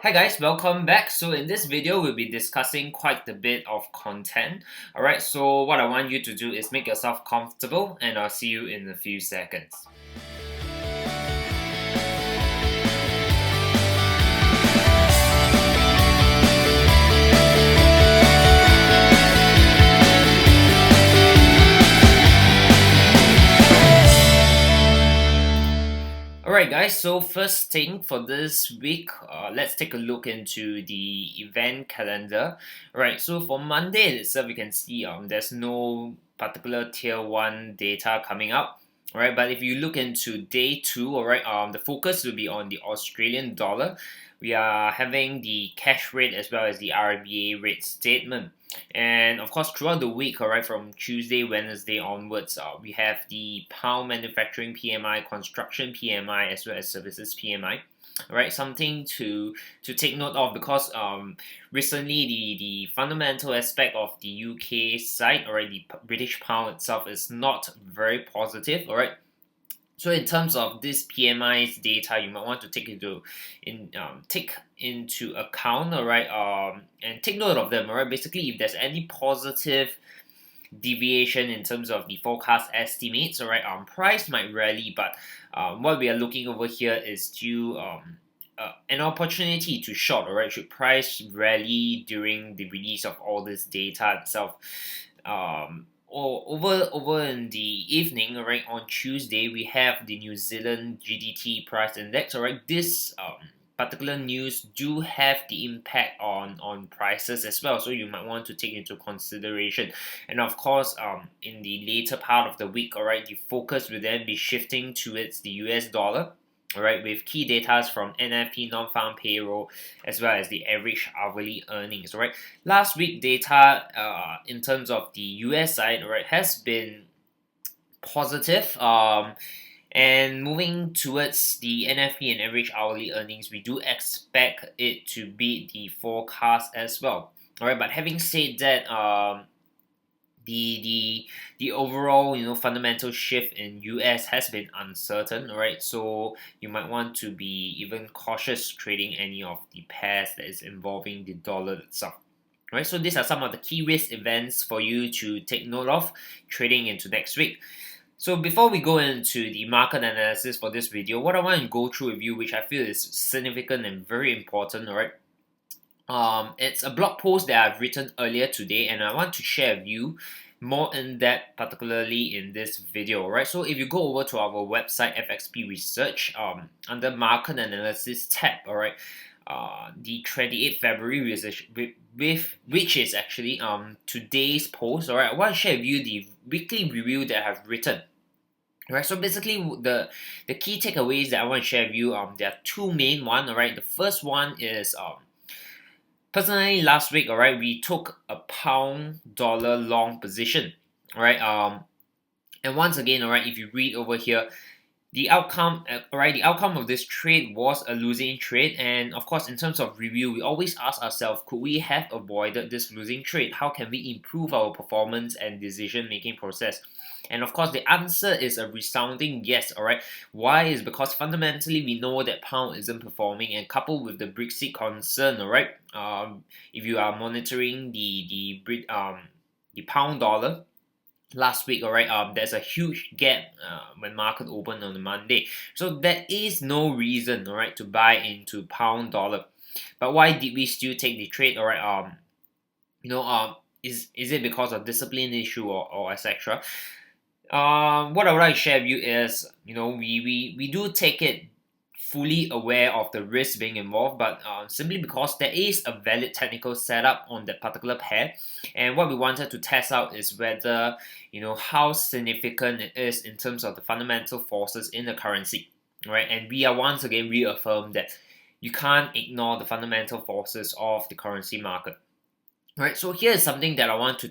Hi guys, welcome back. So in this video, we'll be discussing quite a bit of content. Alright, so what I want you to do is make yourself comfortable and I'll see you in a few seconds. Alright guys, so first thing for this week, let's take a look into the event calendar. Alright, so for Monday itself, you can see there's no particular tier 1 data coming up. Alright, but if you look into day 2, alright, the focus will be on the Australian dollar. We are having the cash rate as well as the RBA rate statement. And of course, throughout the week, alright, from Tuesday, Wednesday onwards, we have the pound manufacturing PMI, construction PMI, as well as services PMI. Alright, something to take note of because recently the fundamental aspect of the UK side, alright, the British pound itself is not very positive, alright. So in terms of this PMI's data, you might want to take into account, alright, and take note of them, alright. Basically, if there's any positive deviation in terms of the forecast estimates, alright, price might rally, but what we are looking over here is due an opportunity to short, alright. Should price rally during the release of all this data itself? Or over in the evening, alright, on Tuesday, we have the New Zealand GDT price index, alright. This particular news do have the impact on prices as well, so you might want to take into consideration. And of course, in the later part of the week, alright, the focus will then be shifting towards the US dollar. Alright, with key data from NFP non-farm payroll as well as the average hourly earnings. Alright, last week data in terms of the US side, alright, has been positive. And moving towards the NFP and average hourly earnings, we do expect it to beat the forecast as well. Alright, but having said that, the overall fundamental shift in US has been uncertain, alright, so you might want to be even cautious trading any of the pairs that is involving the dollar itself. Alright, so these are some of the key risk events for you to take note of trading into next week. So before we go into the market analysis for this video, what I want to go through with you, which I feel is significant and very important, alright, it's a blog post that I've written earlier today and I want to share with you more in depth, particularly in this video, right? So if you go over to our website FXP Research, under market analysis tab, alright, the 28th February which is actually today's post, alright, I want to share with you the weekly review that I've written. Alright, so basically the key takeaways that I want to share with you, there are two main ones, alright. The first one is personally, last week, alright, we took a pound dollar long position, alright. And once again, alright, if you read over here, the outcome of this trade was a losing trade. And of course, in terms of review, we always ask ourselves, could we have avoided this losing trade? How can we improve our performance and decision making process? And of course, the answer is a resounding yes, alright. Why? Is because fundamentally we know that pound isn't performing, and coupled with the Brexit concern, alright, if you are monitoring the pound dollar last week, alright, there's a huge gap when market opened on the Monday. So there is no reason, alright, to buy into pound dollar. But why did we still take the trade, alright? Is it because of discipline issue or etc.? What I would like to share with you is, we do take it fully aware of the risk being involved, but simply because there is a valid technical setup on that particular pair, and what we wanted to test out is whether, how significant it is in terms of the fundamental forces in the currency, right? And we are once again reaffirmed that you can't ignore the fundamental forces of the currency market, right? So here is something that I want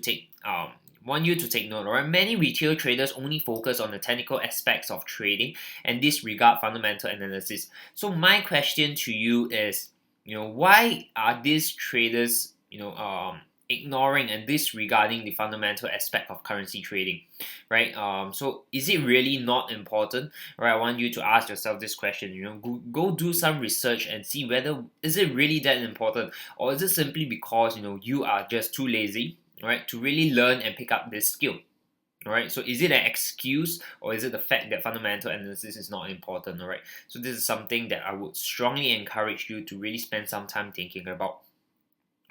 you to take note. Alright, many retail traders only focus on the technical aspects of trading and disregard fundamental analysis. So my question to you is, why are these traders, ignoring and disregarding the fundamental aspect of currency trading, right? So is it really not important? Right, I want you to ask yourself this question. Go do some research and see whether is it really that important, or is it simply because you are just too lazy, right, to really learn and pick up this skill. Alright, so is it an excuse, or is it the fact that fundamental analysis is not important? Alright, so this is something that I would strongly encourage you to really spend some time thinking about.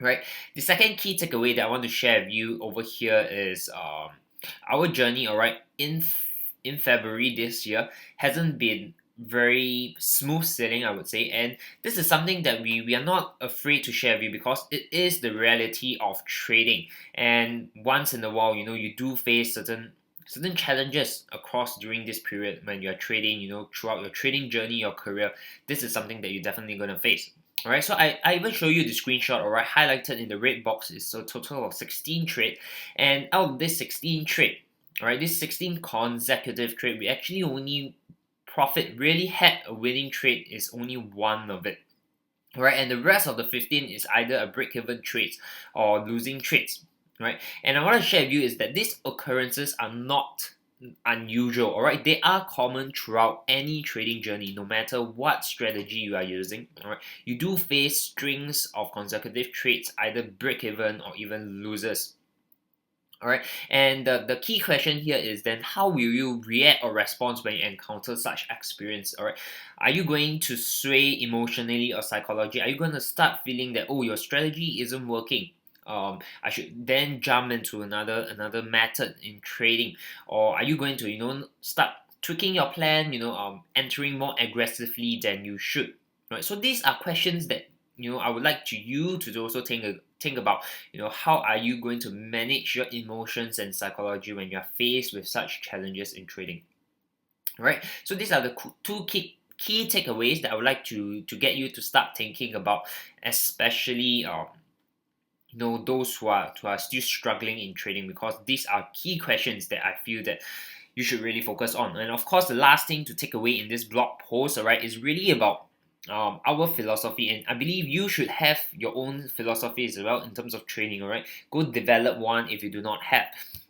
Right, the second key takeaway that I want to share with you over here is our journey. Alright, in February this year hasn't been very smooth sailing, I would say, and this is something that we are not afraid to share with you because it is the reality of trading. And once in a while, you do face certain challenges across during this period when you're trading, throughout your trading journey, your career. This is something that you're definitely going to face. Alright, so I even show you the screenshot. Alright, highlighted in the red box is a total of 16 trade, and out of this 16 trade, alright, this 16 consecutive trade, we actually only really had a winning trade is only one of it. Right, and the rest of the 15 is either a break-even trades or losing trades. Right, and I want to share with you is that these occurrences are not unusual. Alright, they are common throughout any trading journey, no matter what strategy you are using. Alright, you do face strings of consecutive trades, either break-even or even losers. Alright, and the key question here is then how will you react or respond when you encounter such experience? Alright, are you going to sway emotionally or psychologically? Are you going to start feeling that, oh, your strategy isn't working? I should then jump into another method in trading, or are you going to start tweaking your plan, entering more aggressively than you should? Right, so these are questions that I would like you to also think about. How are you going to manage your emotions and psychology when you're faced with such challenges in trading? Right, so these are the two key takeaways that I would like to get you to start thinking about, especially those who are still struggling in trading, because these are key questions that I feel that you should really focus on. And of course, the last thing to take away in this blog post, alright, is really about our philosophy, and I believe you should have your own philosophy as well in terms of trading. Alright, go develop one if you do not have.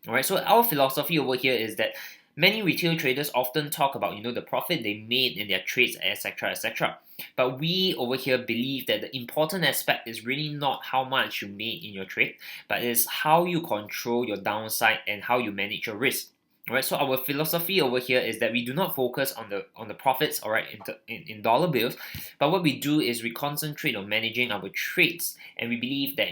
Alright, so our philosophy over here is that many retail traders often talk about the profit they made in their trades, etc., etc. But we over here believe that the important aspect is really not how much you made in your trade, but is how you control your downside and how you manage your risk. Alright, so our philosophy over here is that we do not focus on the profits, alright, in dollar bills, but what we do is we concentrate on managing our trades, and we believe that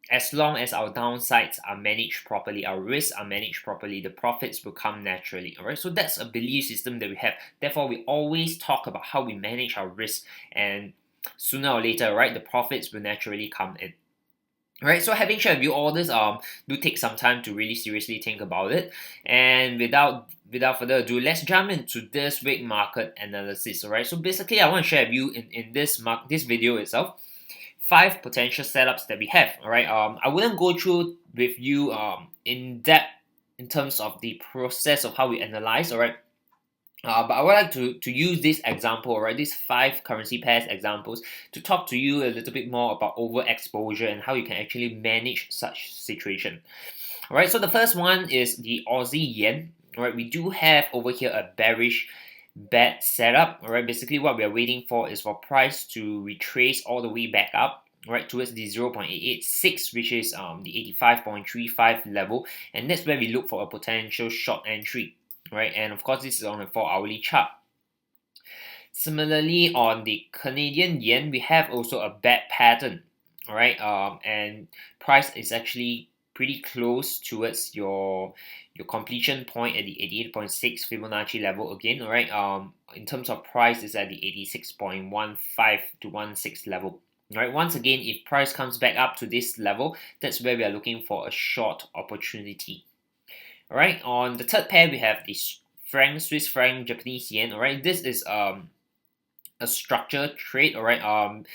as long as our downsides are managed properly, our risks are managed properly, the profits will come naturally. Alright, so that's a belief system that we have. Therefore, we always talk about how we manage our risks, and sooner or later, right, the profits will naturally come in. Alright, so having shared with you all this, do take some time to really seriously think about it. And without further ado, let's jump into this week market analysis. Alright, so basically, I want to share with you in this video itself 5 potential setups that we have. Alright, I wouldn't go through with you in depth in terms of the process of how we analyze. Alright. But I would like to use this example, right, these 5 currency pairs examples, to talk to you a little bit more about overexposure and how you can actually manage such situation. Alright, so the first one is the Aussie yen. Alright, we do have over here a bearish bad setup. Alright, basically what we are waiting for is for price to retrace all the way back up, right, towards the 0.886, which is the 85.35 level, and that's where we look for a potential short entry. Right, and of course this is on a 4-hourly chart. Similarly, on the Canadian yen, we have also a bad pattern. Alright, and price is actually pretty close towards your completion point at the 88.6 Fibonacci level again. Alright, in terms of price, is at the 86.15 to 16 level. Alright, once again, if price comes back up to this level, that's where we are looking for a short opportunity. Alright, on the third pair, we have the Swiss franc, Japanese yen. Alright, this is a structured trade. Alright,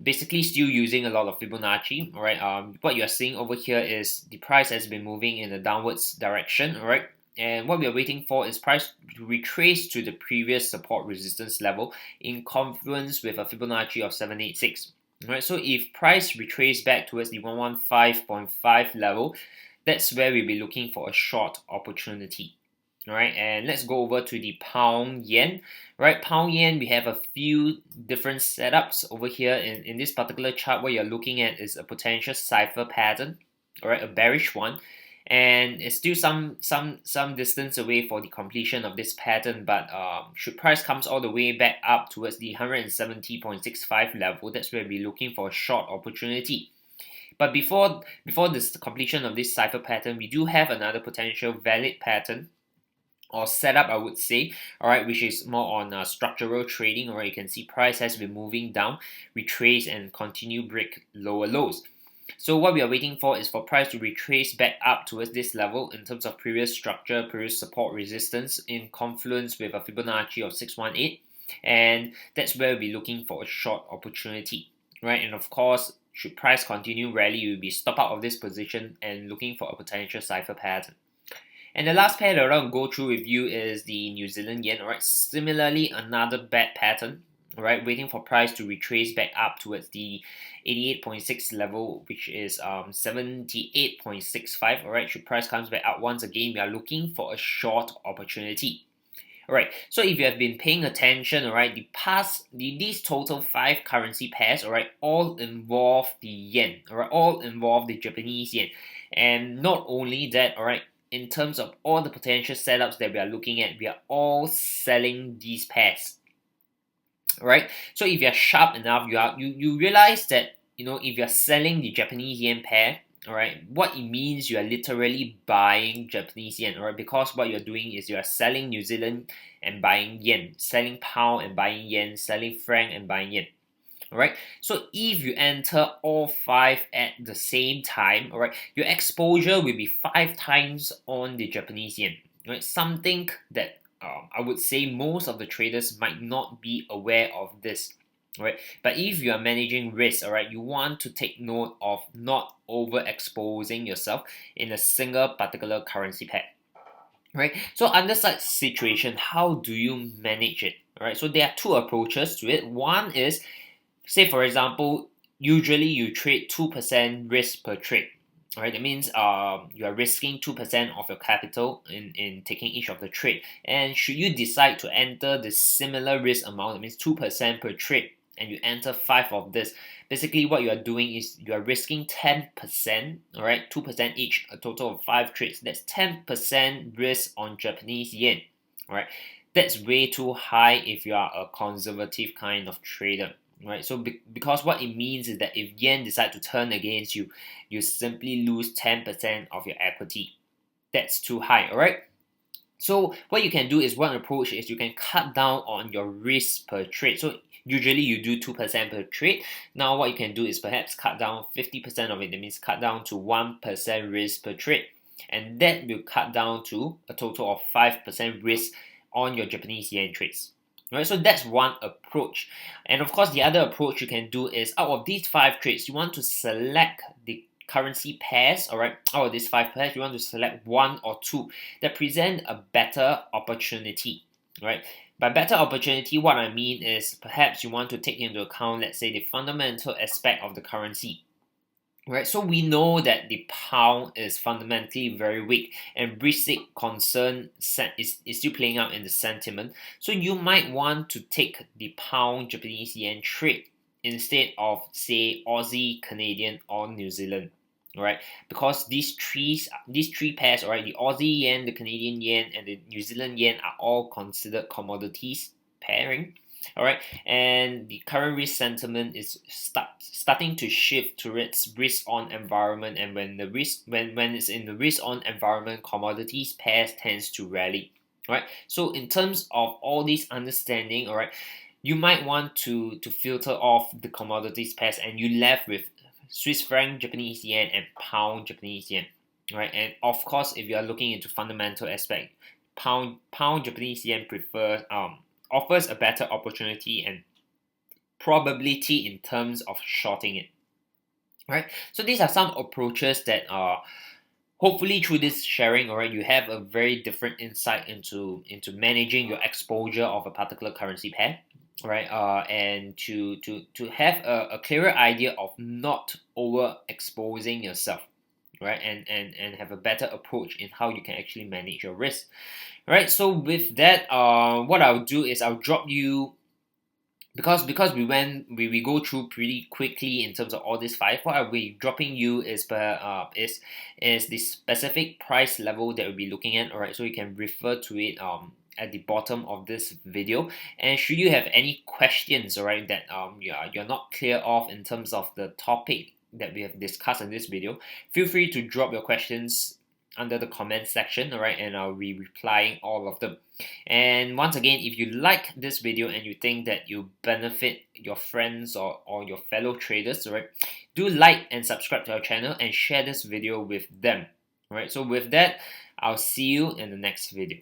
basically still using a lot of Fibonacci. Alright, what you're seeing over here is the price has been moving in a downwards direction. Alright, and what we are waiting for is price to retrace to the previous support resistance level in confluence with a Fibonacci of 786. Right, so if price retrace back towards the 115.5 level, that's where we'll be looking for a short opportunity. All right, and let's go over to the pound yen. Right, pound yen, we have a few different setups over here. In this particular chart, what you're looking at is a potential cipher pattern, all right, a bearish one, and it's still some distance away for the completion of this pattern. But should price comes all the way back up towards the 170.65 level, that's where we're looking for a short opportunity. But before this completion of this cipher pattern, we do have another potential valid pattern or setup, I would say, all right, which is more on structural trading. All right, you can see price has been moving down, retrace and continue break lower lows. So what we are waiting for is for price to retrace back up towards this level in terms of previous structure, previous support resistance in confluence with a Fibonacci of 618, and that's where we'll be looking for a short opportunity, right? And of course, should price continue rally, you'll be stop out of this position and looking for a potential cipher pattern. And the last pair that I want to go through with you is the New Zealand yen. Alright, similarly another bad pattern. Alright, waiting for price to retrace back up towards the 88.6 level, which is 78.65. Alright, should price comes back up once again, we are looking for a short opportunity. Alright, so if you have been paying attention, alright, these total 5 currency pairs, alright, all involve the yen, alright, all involve the Japanese yen. And not only that, alright, in terms of all the potential setups that we are looking at, we are all selling these pairs. Right? So if you're sharp enough, you realize that if you're selling the Japanese yen pair, alright, what it means you are literally buying Japanese yen, alright, because what you're doing is you are selling New Zealand and buying yen, selling pound and buying yen, selling franc and buying yen. Alright, so if you enter all 5 at the same time, alright, your exposure will be 5 times on the Japanese yen. Right, something that I would say most of the traders might not be aware of this. Right, but if you are managing risk, alright, you want to take note of not overexposing yourself in a single particular currency pair. Right, so under such situation, how do you manage it? Alright, so there are 2 approaches to it. One is, say for example, usually you trade 2% risk per trade. Alright, that means you are risking 2% of your capital in taking each of the trade. And should you decide to enter the similar risk amount, that means 2% per trade, and you enter 5 of this, basically what you are doing is you are risking 10%, alright, 2% each, a total of 5 trades. That's 10% risk on Japanese yen. Alright, that's way too high if you are a conservative kind of trader. Right, so because what it means is that if yen decide to turn against you, you simply lose 10% of your equity. That's too high, alright? So what you can do is, one approach is you can cut down on your risk per trade. So usually you do 2% per trade. Now what you can do is perhaps cut down 50% of it. That means cut down to 1% risk per trade. And that will cut down to a total of 5% risk on your Japanese yen trades. Right, so that's one approach. And of course, the other approach you can do is, out of these 5 trades, you want to select the currency pairs, alright, out of these 5 pairs, you want to select 1 or 2 that present a better opportunity, right? By better opportunity, what I mean is perhaps you want to take into account, let's say, the fundamental aspect of the currency. Right, so we know that the pound is fundamentally very weak, and Brexit concern is still playing out in the sentiment. So you might want to take the pound Japanese yen trade instead of, say, Aussie, Canadian, or New Zealand. Right, because these three pairs, alright, the Aussie yen, the Canadian yen, and the New Zealand yen are all considered commodities pairing. Alright, and the current risk sentiment is starting to shift towards risk on environment, and when it's in the risk on environment, commodities pairs tends to rally. Alright, so in terms of all these understanding, alright, you might want to filter off the commodities pairs, and you left with Swiss franc Japanese yen and pound Japanese yen. Right, and of course, if you are looking into fundamental aspect, pound Japanese yen offers a better opportunity and probability in terms of shorting it. Right, so these are some approaches that are hopefully through this sharing, alright, you have a very different insight into managing your exposure of a particular currency pair. right? And to have a clearer idea of not overexposing yourself, right? And have a better approach in how you can actually manage your risk. Right, so with that, what I'll do is I'll drop you, because we go through pretty quickly in terms of all these five. What I'll be dropping you is is the specific price level that we'll be looking at. Alright, so you can refer to it at the bottom of this video. And should you have any questions, alright, that you're not clear of in terms of the topic that we have discussed in this video, feel free to drop your questions under the comment section, alright, and I'll be replying all of them. And once again, if you like this video and you think that you benefit your friends or your fellow traders, alright, do like and subscribe to our channel and share this video with them. Alright, so with that, I'll see you in the next video.